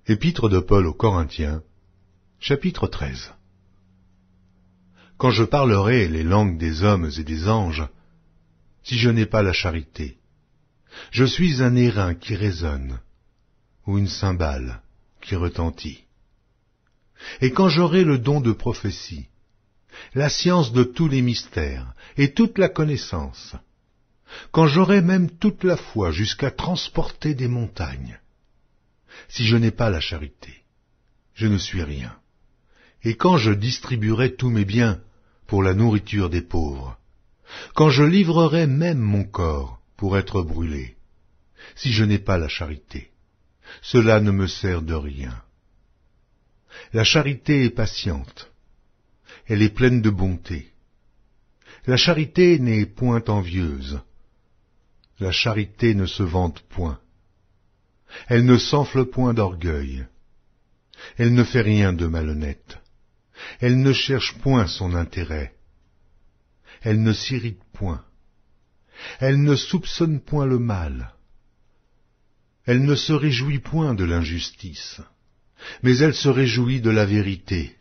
Épître de Paul aux Corinthiens, chapitre 13. Quand je parlerai les langues des hommes et des anges, si je n'ai pas la charité, je suis un airain qui résonne, ou une cymbale qui retentit. Et quand j'aurai le don de prophétie, la science de tous les mystères et toute la connaissance, quand j'aurai même toute la foi jusqu'à transporter des montagnes, si je n'ai pas la charité, je ne suis rien. Et quand je distribuerai tous mes biens pour la nourriture des pauvres, quand je livrerai même mon corps pour être brûlé, si je n'ai pas la charité, cela ne me sert de rien. La charité est patiente, elle est pleine de bonté. La charité n'est point envieuse, la charité ne se vante point. Elle ne s'enfle point d'orgueil. Elle ne fait rien de malhonnête. Elle ne cherche point son intérêt. Elle ne s'irrite point. Elle ne soupçonne point le mal. Elle ne se réjouit point de l'injustice, mais elle se réjouit de la vérité.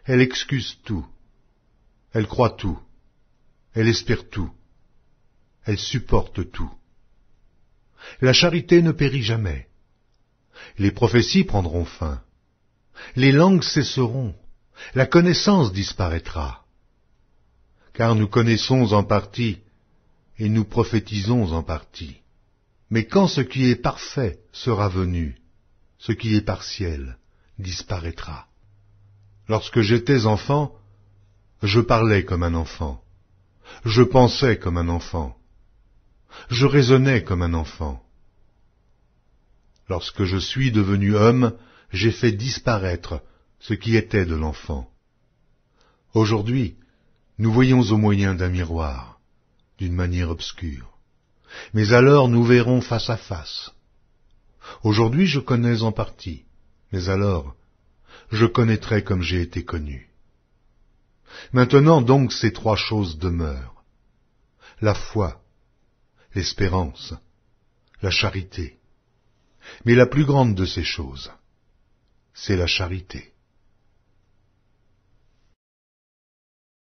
Elle excuse tout. Elle croit tout. Elle espère tout. Elle supporte tout. La charité ne périt jamais. Les prophéties prendront fin. Les langues cesseront. La connaissance disparaîtra. Car nous connaissons en partie et nous prophétisons en partie. Mais quand ce qui est parfait sera venu, ce qui est partiel disparaîtra. Lorsque j'étais enfant, je parlais comme un enfant. Je pensais comme un enfant. Je raisonnais comme un enfant. Lorsque je suis devenu homme, j'ai fait disparaître ce qui était de l'enfant. Aujourd'hui, nous voyons au moyen d'un miroir, d'une manière obscure. Mais alors nous verrons face à face. Aujourd'hui je connais en partie, mais alors je connaîtrai comme j'ai été connu. Maintenant donc ces trois choses demeurent: la foi, l'espérance, la charité. Mais la plus grande de ces choses, c'est la charité.